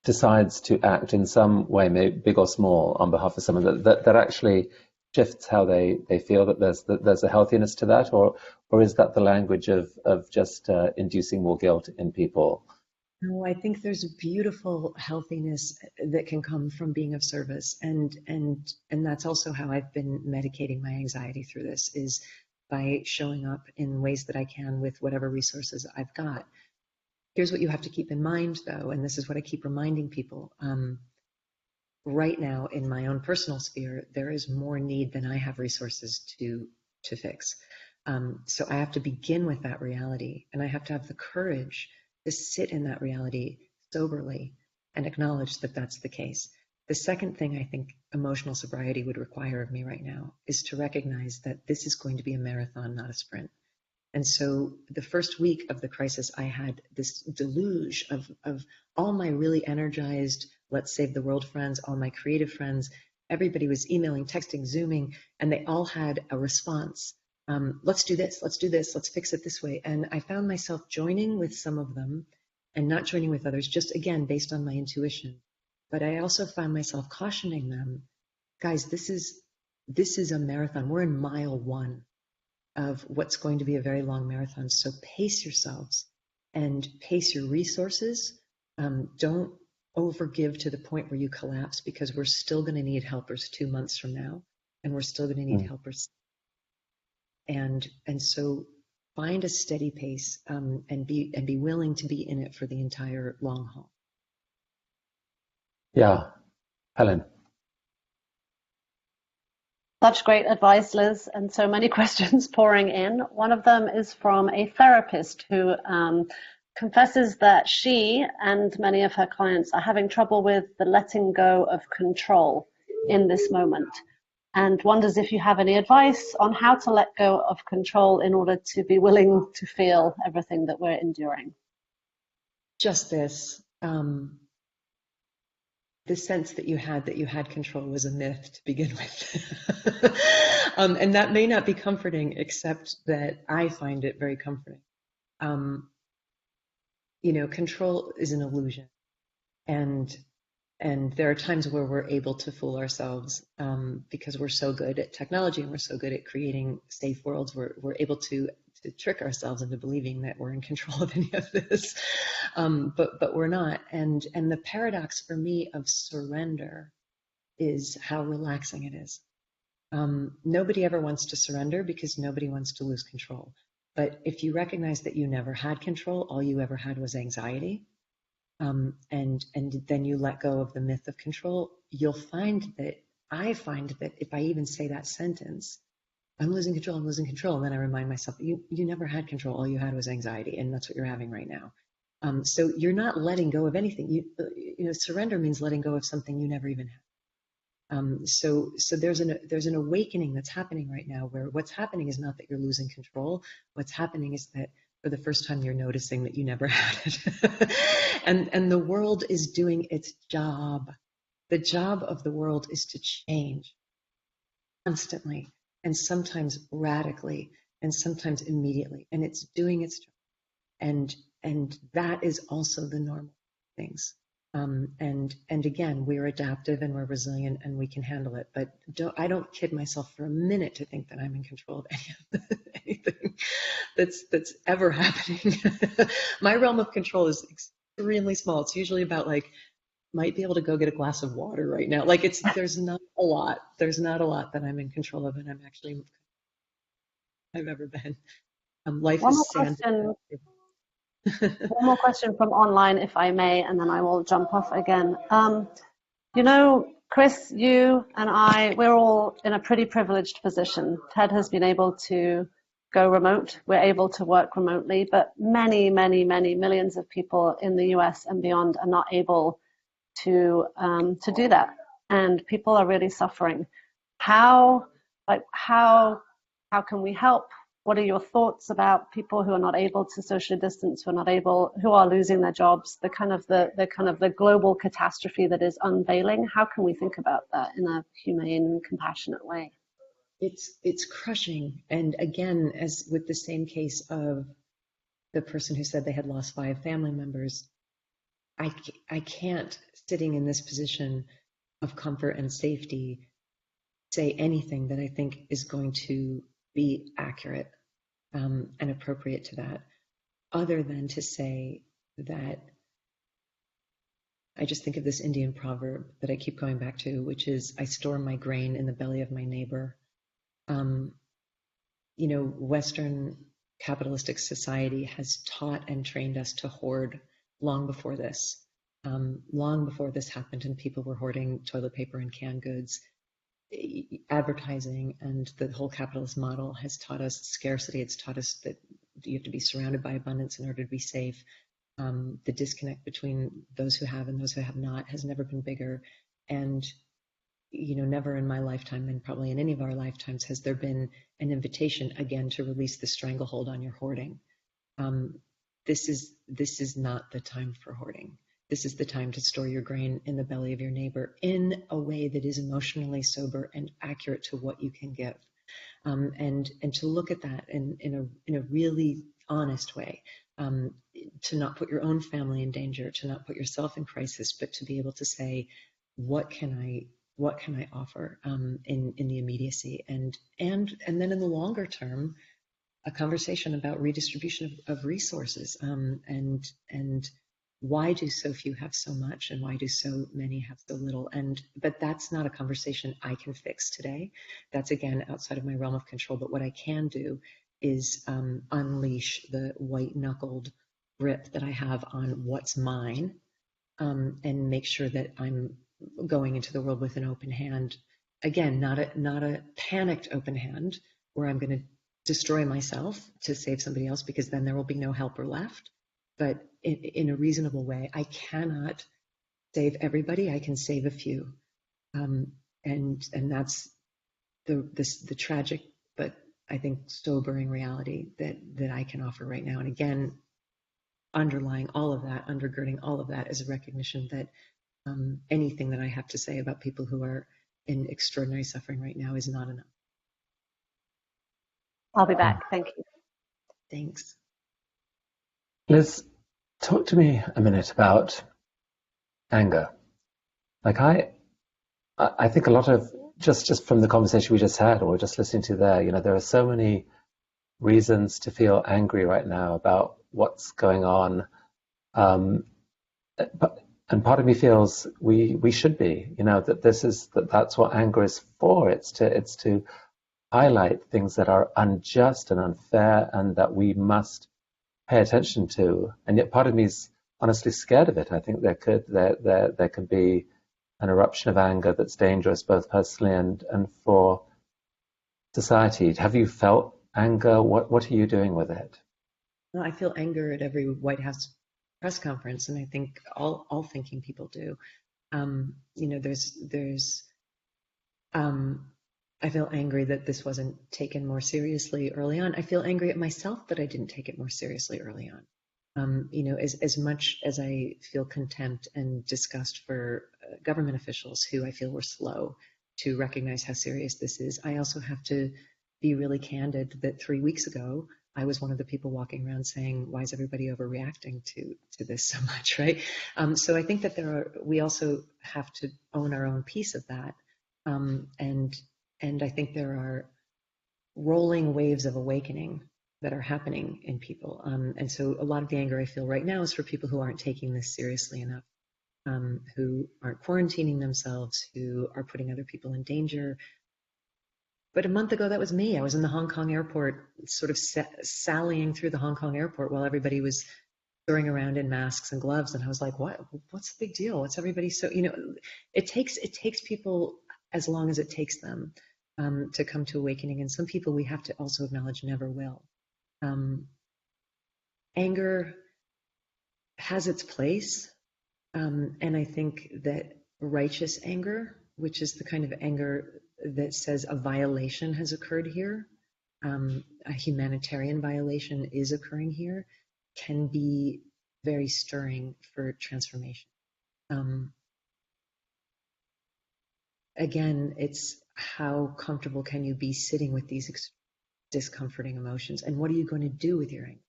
decides to act in some way, maybe big or small, on behalf of someone, that actually shifts how they feel, that there's a healthiness to that, or is that the language of just inducing more guilt in people? No, I think there's a beautiful healthiness that can come from being of service, and that's also how I've been medicating my anxiety through this, is by showing up in ways that I can with whatever resources I've got. Here's what you have to keep in mind, though, and this is what I keep reminding people. Right now, in my own personal sphere, there is more need than I have resources to fix. So I have to begin with that reality, and I have to have the courage to sit in that reality soberly and acknowledge that that's the case. The second thing I think emotional sobriety would require of me right now is to recognize that this is going to be a marathon, not a sprint. And so the first week of the crisis, I had this deluge of all my really energized, let's save the world friends, all my creative friends. Everybody was emailing, texting, Zooming, and they all had a response. Let's do this, let's fix it this way. And I found myself joining with some of them and not joining with others, just again, based on my intuition. But I also found myself cautioning them, guys, this is a marathon. We're in mile 1 of what's going to be a very long marathon. So pace yourselves and pace your resources. Don't overgive to the point where you collapse, because we're still going to need helpers 2 months from now, and we're still going to need helpers. And so find a steady pace, and be willing to be in it for the entire long haul. Yeah, Helen. Such great advice, Liz, and so many questions pouring in. One of them is from a therapist who confesses that she and many of her clients are having trouble with the letting go of control in this moment, and wonders if you have any advice on how to let go of control in order to be willing to feel everything that we're enduring. Just this. The sense that you had control was a myth to begin with. And that may not be comforting, except that I find it very comforting. Control is an illusion. And there are times where we're able to fool ourselves, because we're so good at technology and we're so good at creating safe worlds. We're able to trick ourselves into believing that we're in control of any of this, but we're not. And the paradox for me of surrender is how relaxing it is. Nobody ever wants to surrender because nobody wants to lose control. But if you recognize that you never had control, all you ever had was anxiety, and then you let go of the myth of control, I find that if I even say that sentence, I'm losing control, and then I remind myself, you never had control, all you had was anxiety, and that's what you're having right now. So you're not letting go of anything. Surrender means letting go of something you never even had. So there's an awakening that's happening right now, where what's happening is not that you're losing control. What's happening is that for the first time you're noticing that you never had it. and the world is doing its job. The job of the world is to change constantly, and sometimes radically, and sometimes immediately, and it's doing its job. And that is also the normal things. And again, we're adaptive and we're resilient and we can handle it. But I don't kid myself for a minute to think that I'm in control of anything that's ever happening. My realm of control is extremely small. It's usually about might be able to go get a glass of water right now. There's not a lot. There's not a lot that I'm in control of, and I've ever been. Life One more is sand. question. One more question from online, if I may, and then I will jump off again. Chris, you and I, we're all in a pretty privileged position. Ted has been able to go remote. We're able to work remotely, but many, many, many millions of people in the US and beyond are not able to do that, and people are really suffering. How can we help? What are your thoughts about people who are not able to socially distance, who are losing their jobs, the global catastrophe that is unveiling? How can we think about that in a humane and compassionate way? It's crushing. And again, as with the same case of the person who said they had lost 5 family members, I can't, sitting in this position of comfort and safety, say anything that I think is going to be accurate and appropriate to that, other than to say that I just think of this Indian proverb that I keep going back to, which is, I store my grain in the belly of my neighbor. Western capitalistic society has taught and trained us to hoard long before this. Long before this happened and people were hoarding toilet paper and canned goods. Advertising and the whole capitalist model has taught us scarcity. It's taught us that you have to be surrounded by abundance in order to be safe. The disconnect between those who have and those who have not has never been bigger. And never in my lifetime, and probably in any of our lifetimes, has there been an invitation again to release the stranglehold on your hoarding. This is not the time for hoarding. This is the time to store your grain in the belly of your neighbor in a way that is emotionally sober and accurate to what you can give, and to look at that in a really honest way, to not put your own family in danger, to not put yourself in crisis, but to be able to say, what can I offer in the immediacy, and then in the longer term, a conversation about redistribution of resources, and why do so few have so much and why do so many have so little? But that's not a conversation I can fix today. That's again outside of my realm of control. But what I can do is unleash the white-knuckled grip that I have on what's mine, and make sure that I'm going into the world with an open hand. Again, not a panicked open hand where I'm going to destroy myself to save somebody else, because then there will be no helper left. But in a reasonable way, I cannot save everybody. I can save a few, and that's the tragic, but I think sobering reality that I can offer right now. And again, underlying all of that, undergirding all of that, is a recognition that anything that I have to say about people who are in extraordinary suffering right now is not enough. I'll be back. Thank you. Thanks. Liz, talk to me a minute about anger. Like I think a lot of, just from the conversation we just had or just listening to there, there are so many reasons to feel angry right now about what's going on. And part of me feels we should be, that's what anger is for. It's to highlight things that are unjust and unfair and that we must pay attention to. And yet part of me is honestly scared of it. I think there could be an eruption of anger that's dangerous, both personally and for society. Have you felt anger? What are you doing with it? Well, I feel anger at every White House press conference, and I think all thinking people do. I feel angry that this wasn't taken more seriously early on. I feel angry at myself that I didn't take it more seriously early on. As much as I feel contempt and disgust for government officials who I feel were slow to recognize how serious this is, I also have to be really candid that 3 weeks ago, I was one of the people walking around saying, why is everybody overreacting to this so much, right? So I think that we also have to own our own piece of that. And I think there are rolling waves of awakening that are happening in people. And so a lot of the anger I feel right now is for people who aren't taking this seriously enough, who aren't quarantining themselves, who are putting other people in danger. But a month ago, that was me. I was in the Hong Kong airport, sort of sallying through the Hong Kong airport while everybody was scurrying around in masks and gloves, and I was like, what's the big deal? What's everybody so, it takes people as long as it takes them to come to awakening. And some people, we have to also acknowledge, never will. Anger has its place, and I think that righteous anger, which is the kind of anger that says a violation has occurred here, a humanitarian violation is occurring here, can be very stirring for transformation. Again, it's how comfortable can you be sitting with these discomforting emotions, and what are you going to do with your anger?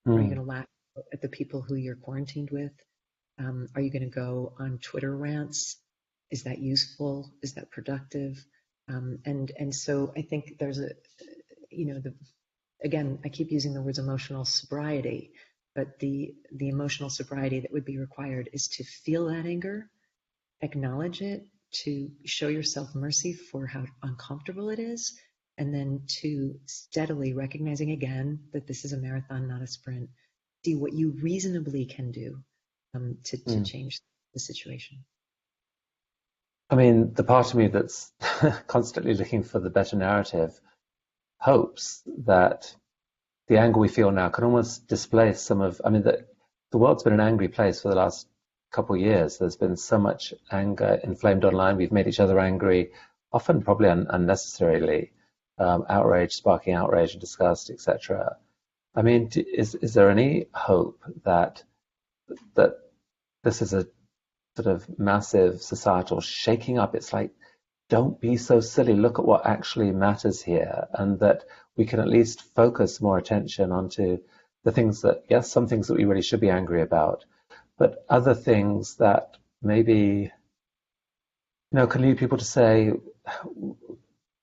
Are you going to laugh at the people who you're quarantined with? Are you going to go on Twitter rants? Is that useful? Is that productive? And so I think there's again, I keep using the words emotional sobriety, but the emotional sobriety that would be required is to feel that anger, acknowledge it, to show yourself mercy for how uncomfortable it is, and then to steadily recognizing again that this is a marathon, not a sprint, see what you reasonably can do to change the situation. I mean, the part of me that's constantly looking for the better narrative hopes that the anger we feel now can almost displace some of, I mean, the world's been an angry place for the last couple of years. There's been so much anger inflamed online. We've made each other angry, often probably unnecessarily, outrage, sparking outrage and disgust, etc. I mean, is there any hope that this is a sort of massive societal shaking up? It's like, don't be so silly. Look at what actually matters here, and that we can at least focus more attention onto the things that, yes, some things that we really should be angry about, but other things that maybe, can lead people to say,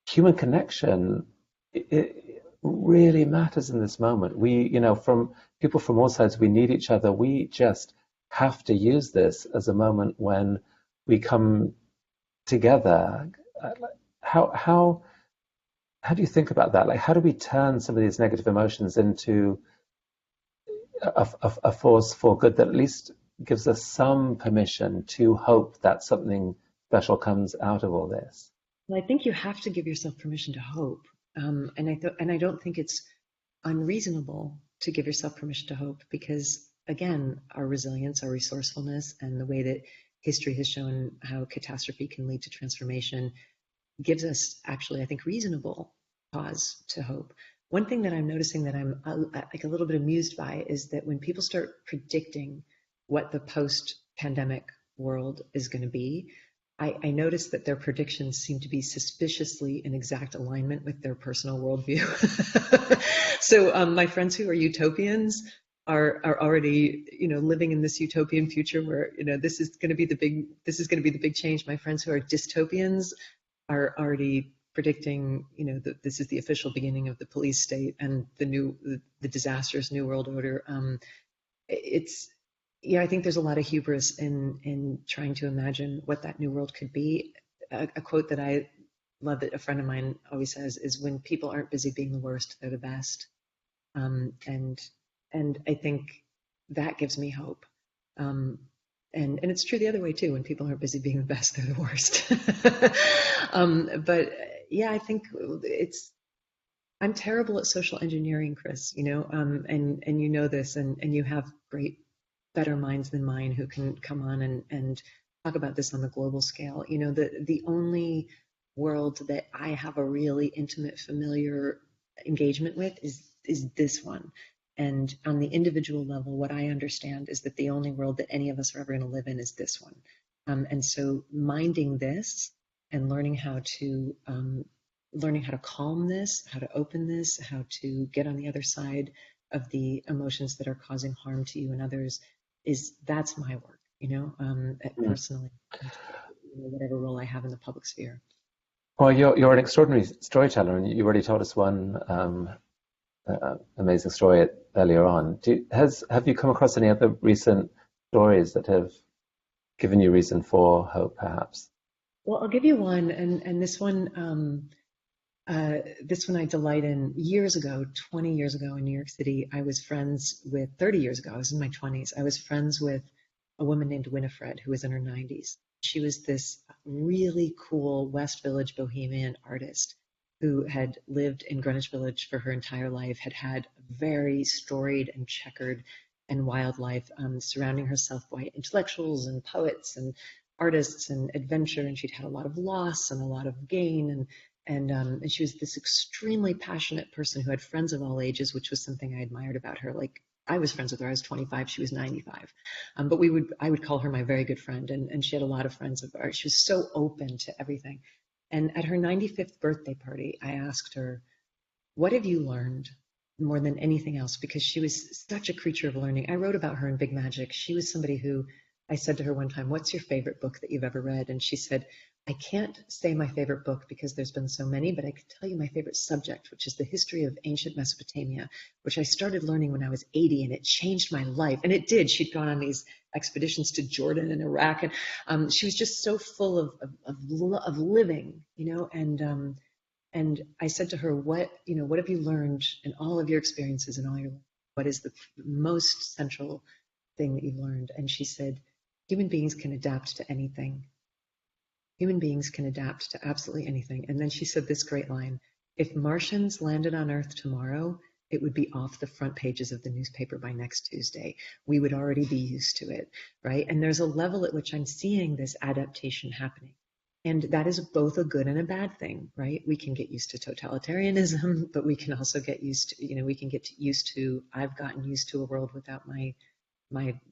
human connection, it really matters in this moment. We, from people from all sides, we need each other. We just have to use this as a moment when we come together. How do you think about that? Like, how do we turn some of these negative emotions into a force for good that at least gives us some permission to hope that something special comes out of all this? Well, I think you have to give yourself permission to hope, and I don't think it's unreasonable to give yourself permission to hope, because again, our resilience, our resourcefulness, and the way that history has shown how catastrophe can lead to transformation gives us actually, I think, reasonable cause to hope. One thing that I'm noticing that I'm like a little bit amused by is that when people start predicting what the post-pandemic world is going to be, I notice that their predictions seem to be suspiciously in exact alignment with their personal worldview. So my friends who are utopians are already, living in this utopian future where, this is going to be the big change. My friends who are dystopians are already predicting, that this is the official beginning of the police state and the disastrous new world order. I think there's a lot of hubris in trying to imagine what that new world could be. A quote that I love that a friend of mine always says is, when people aren't busy being the worst, they're the best. And I think that gives me hope. And it's true the other way too. When people aren't busy being the best, they're the worst. But yeah, I think I'm terrible at social engineering, Chris, and you know this, and you have better minds than mine who can come on and talk about this on the global scale. The only world that I have a really intimate, familiar engagement with is this one. And on the individual level, what I understand is that the only world that any of us are ever going to live in is this one. And so minding this and learning how to calm this, how to open this, how to get on the other side of the emotions that are causing harm to you and others, that's my work, personally, whatever role I have in the public sphere. Well, you're an extraordinary storyteller, and you already told us one amazing story earlier on. Have you come across any other recent stories that have given you reason for hope, perhaps? Well, I'll give you one, and this one This one I delight in. Years ago, 20 years ago in New York City, I was friends with, 30 years ago, I was in my 20s, I was friends with a woman named Winifred who was in her 90s. She was this really cool West Village bohemian artist who had lived in Greenwich Village for her entire life, had had a very storied and checkered and wild life, surrounding herself by intellectuals and poets and artists and adventure. And she'd had a lot of loss and a lot of gain. And she was this extremely passionate person who had friends of all ages, which was something I admired about her. Like, I was friends with her. I was 25. She was 95. But I would call her my very good friend. And she had a lot of friends of ours. She was so open to everything. And at her 95th birthday party, I asked her, what have you learned more than anything else? Because she was such a creature of learning. I wrote about her in Big Magic. She was somebody who, I said to her one time, what's your favorite book that you've ever read? And she said, I can't say my favorite book because there's been so many, but I could tell you my favorite subject, which is the history of ancient Mesopotamia, which I started learning when I was 80, and it changed my life. And it did. She'd gone on these expeditions to Jordan and Iraq, and she was just so full of living, and I said to her, what have you learned in all of your experiences and all your life? What is the most central thing that you've learned? And she said, human beings can adapt to anything. Human beings can adapt to absolutely anything. And then she said this great line, if Martians landed on Earth tomorrow, it would be off the front pages of the newspaper by next Tuesday. We would already be used to it, right? And there's a level at which I'm seeing this adaptation happening. And that is both a good and a bad thing, right? We can get used to totalitarianism, but we can also get used to, I've gotten used to a world without the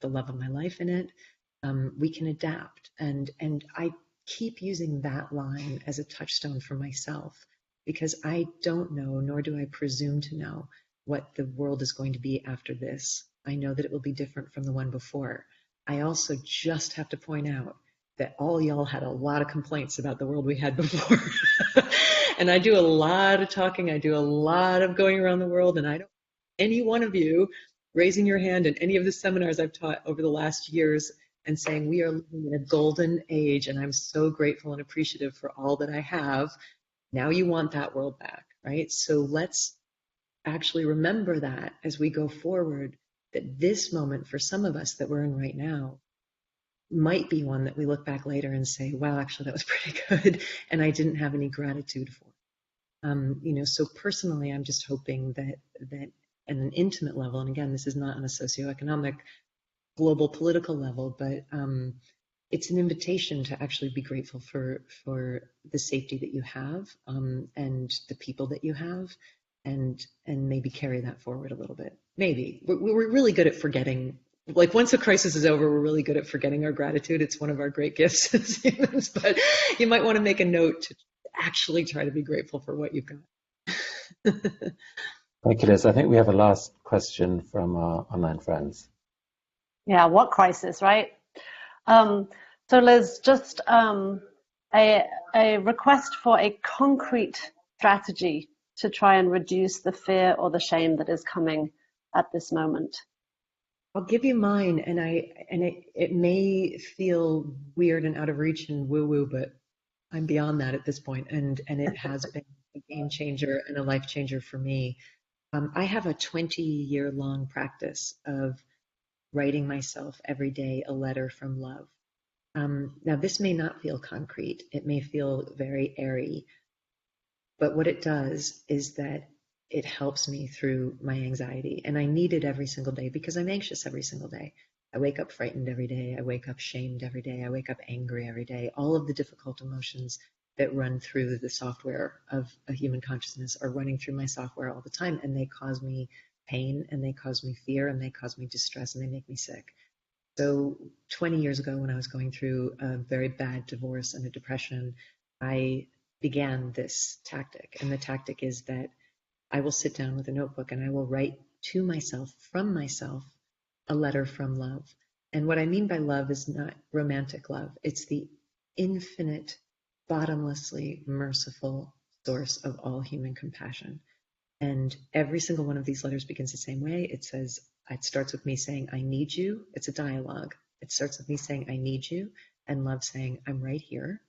love of my life in it. We can adapt. And I keep using that line as a touchstone for myself, because I don't know, nor do I presume to know, what the world is going to be after this. I know that it will be different from the one before. I also just have to point out that all y'all had a lot of complaints about the world we had before. And I do a lot of talking, I do a lot of going around the world, and I don't, any one of you raising your hand in any of the seminars I've taught over the last years and saying we are living in a golden age, and I'm so grateful and appreciative for all that I have. Now you want that world back, right? So let's actually remember that as we go forward, that this moment for some of us that we're in right now might be one that we look back later and say, wow, actually that was pretty good, and I didn't have any gratitude for. So personally, I'm just hoping that at an intimate level, and again, this is not on a socioeconomic, global political level, but it's an invitation to actually be grateful for the safety that you have, and the people that you have, and maybe carry that forward a little bit. Maybe we're really good at forgetting. Like, once a crisis is over, we're really good at forgetting our gratitude. It's one of our great gifts as humans, but you might want to make a note to actually try to be grateful for what you've got. Thank you, Liz. I think we have a last question from our online friends. Yeah, what crisis, right? So Liz, just a request for a concrete strategy to try and reduce the fear or the shame that is coming at this moment. I'll give you mine, and it may feel weird and out of reach and woo-woo, but I'm beyond that at this point, and it has been a game changer and a life changer for me. I have a 20-year-long practice of writing myself every day a letter from love. Now, this may not feel concrete. It may feel very airy, but what it does is that it helps me through my anxiety. And I need it every single day because I'm anxious every single day. I wake up frightened every day. I wake up shamed every day. I wake up angry every day. All of the difficult emotions that run through the software of a human consciousness are running through my software all the time. And they cause me pain, and they cause me fear, and they cause me distress, and they make me sick. So 20 years ago, when I was going through a very bad divorce and a depression, I began this tactic. And the tactic is that I will sit down with a notebook and I will write to myself, from myself, a letter from love. And what I mean by love is not romantic love. It's the infinite, bottomlessly merciful source of all human compassion. And every single one of these letters begins the same way. It starts with me saying, I need you. It's a dialogue. It starts with me saying, I need you, and love saying, I'm right here.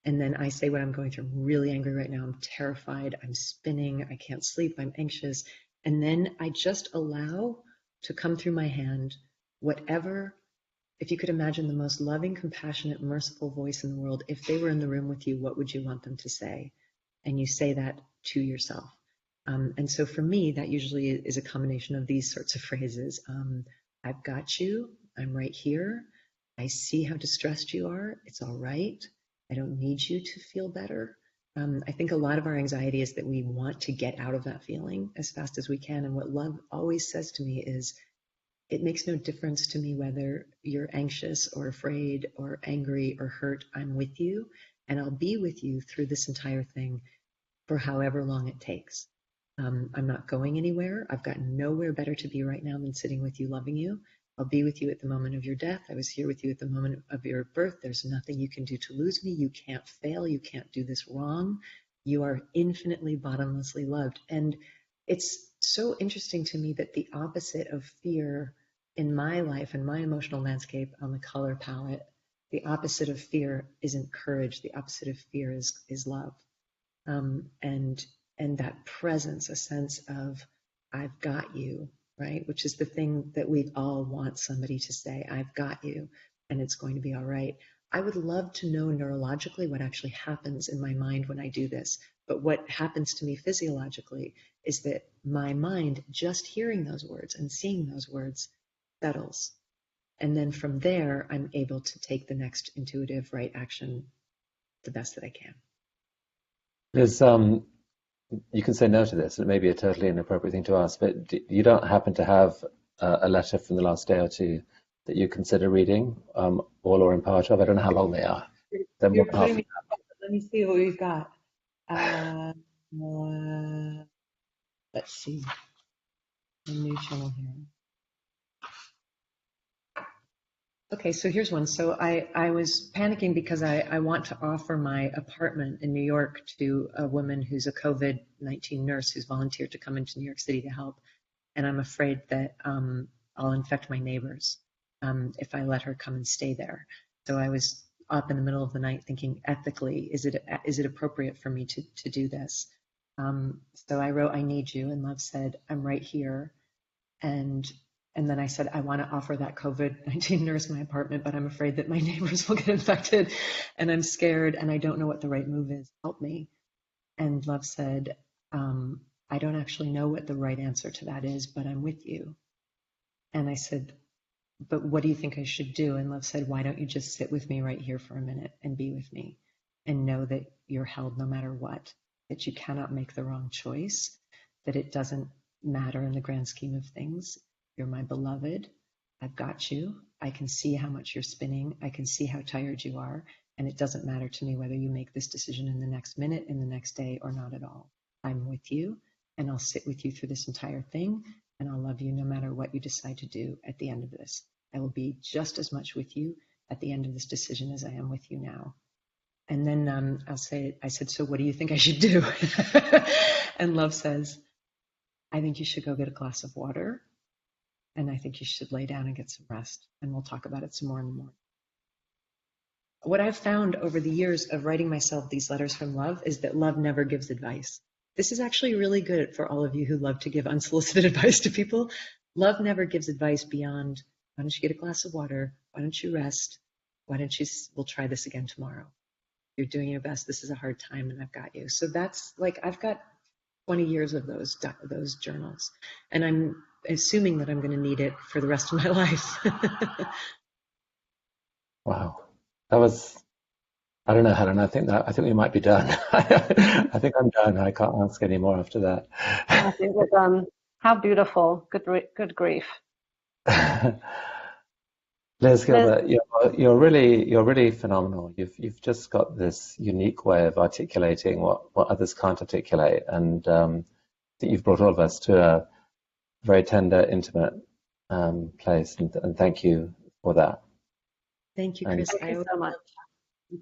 And then I say what I'm going through. I'm really angry right now. I'm terrified. I'm spinning. I can't sleep. I'm anxious. And then I just allow to come through my hand whatever, if you could imagine the most loving, compassionate, merciful voice in the world, if they were in the room with you, what would you want them to say? And you say that to yourself. And so for me, that usually is a combination of these sorts of phrases. I've got you. I'm right here. I see how distressed you are. It's all right. I don't need you to feel better. I think a lot of our anxiety is that we want to get out of that feeling as fast as we can. And what love always says to me is, it makes no difference to me whether you're anxious or afraid or angry or hurt. I'm with you, and I'll be with you through this entire thing for however long it takes. I'm not going anywhere. I've got nowhere better to be right now than sitting with you, loving you. I'll be with you at the moment of your death. I was here with you at the moment of your birth. There's nothing you can do to lose me. You can't fail. You can't do this wrong. You are infinitely, bottomlessly loved. And it's so interesting to me that the opposite of fear in my life and my emotional landscape on the color palette, the opposite of fear isn't courage. The opposite of fear is love. And that presence, a sense of I've got you, right? Which is the thing that we all want somebody to say, I've got you, and it's going to be all right. I would love to know neurologically what actually happens in my mind when I do this. But what happens to me physiologically is that my mind, just hearing those words and seeing those words, settles. And then from there, I'm able to take the next intuitive right action the best that I can. There's you can say no to this. It may be a totally inappropriate thing to ask, but you don't happen to have a letter from the last day or two that you consider reading, all or in part of? I don't know how long they are. They're more than half. Let me see what we've got. Let's see. A new channel here. Okay, so here's one. So I was panicking because I want to offer my apartment in New York to a woman who's a COVID-19 nurse who's volunteered to come into New York City to help. And I'm afraid that I'll infect my neighbors if I let her come and stay there. So I was up in the middle of the night thinking, ethically, is it appropriate for me to do this? So I wrote, I need you, and Love said, I'm right here. And then I said, I want to offer that COVID-19 nurse my apartment, but I'm afraid that my neighbors will get infected, and I'm scared, and I don't know what the right move is. Help me. And Love said, I don't actually know what the right answer to that is, but I'm with you. And I said, but what do you think I should do? And Love said, why don't you just sit with me right here for a minute and be with me and know that you're held no matter what, that you cannot make the wrong choice, that it doesn't matter in the grand scheme of things. You're my beloved. I've got you. I can see how much you're spinning. I can see how tired you are. And it doesn't matter to me whether you make this decision in the next minute, in the next day, or not at all. I'm with you, and I'll sit with you through this entire thing, and I'll love you no matter what you decide to do at the end of this. I will be just as much with you at the end of this decision as I am with you now. And then I said, so what do you think I should do? And Love says, I think you should go get a glass of water. And I think you should lay down and get some rest. And we'll talk about it some more in the morning. What I've found over the years of writing myself these letters from Love is that Love never gives advice. This is actually really good for all of you who love to give unsolicited advice to people. Love never gives advice beyond, why don't you get a glass of water? Why don't you rest? We'll try this again tomorrow. You're doing your best. This is a hard time, and I've got you. So that's like, I've got 20 years of those journals, and I'm assuming that I'm going to need it for the rest of my life. Wow, that was. I don't know, Helen. I think we might be done. I think I'm done. I can't ask any more after that. I think we're done. How beautiful. Good grief. Liz Gilbert, you're really phenomenal. You've just got this unique way of articulating what others can't articulate, and I think you've brought all of us to a very tender, intimate place, and thank you for that. Thank you, Chris. Thank you so much.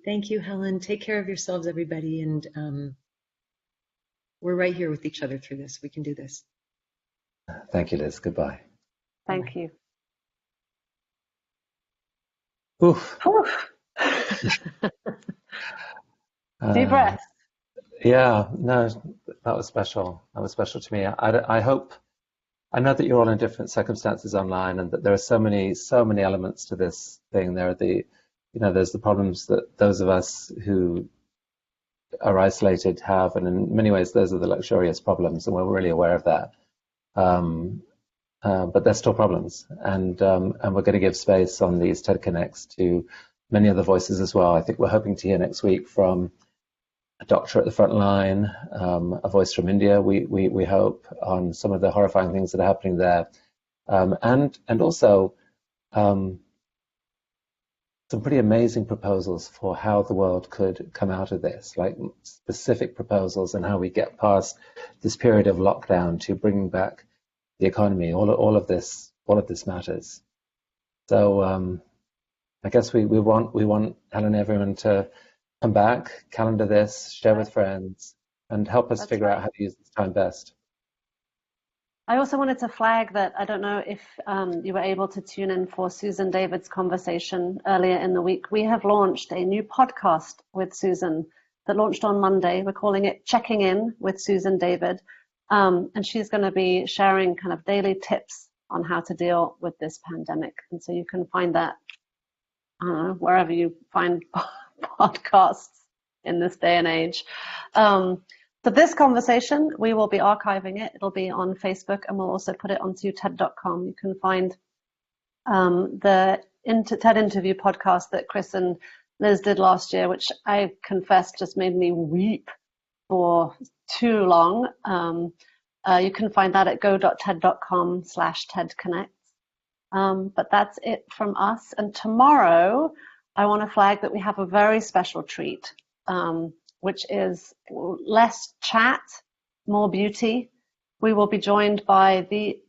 Thank you, Helen. Take care of yourselves, everybody, and we're right here with each other through this. We can do this. Thank you, Liz. Goodbye. Thank you. Oof. Oof. Deep Uh, breath. yeah, no, that was special. That was special to me. I hope, I know that you're all in different circumstances online, and that there are so many elements to this thing. There are there's the problems that those of us who are isolated have, and in many ways, those are the luxurious problems, and we're really aware of that. Um, but they're still problems, and we're going to give space on these TED Connects to many other voices as well. I think we're hoping to hear next week from a doctor at the front line, a voice from India. We hope on some of the horrifying things that are happening there, and also um, some pretty amazing proposals for how the world could come out of this, like specific proposals and how we get past this period of lockdown to bringing back the economy. All of this matters. So I guess we want Helen and everyone to come back, calendar this, share with friends, and help us That's figure right. out how to use this time best. I also wanted to flag that I don't know if you were able to tune in for Susan David's conversation earlier in the week. We have launched a new podcast with Susan that launched on Monday. We're calling it Checking In with Susan David. And she's going to be sharing kind of daily tips on how to deal with this pandemic. And so you can find that, I don't know, wherever you find podcasts in this day and age. So this conversation, we will be archiving it. It'll be on Facebook, and we'll also put it onto TED.com. You can find the TED interview podcast that Chris and Liz did last year, which I confess just made me weep for too long. You can find that at go.ted.com/TEDconnect. But that's it from us. And tomorrow, I want to flag that we have a very special treat, which is less chat, more beauty. We will be joined by the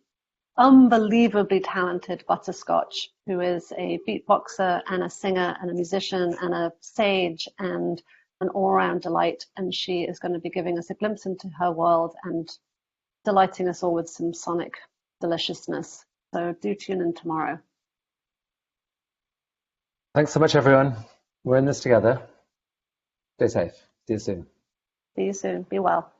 unbelievably talented Butterscotch, who is a beatboxer and a singer and a musician and a sage and an all-round delight. And she is going to be giving us a glimpse into her world and delighting us all with some sonic deliciousness. So do tune in tomorrow. Thanks so much, everyone. We're in this together. Stay safe. See you soon. See you soon. Be well.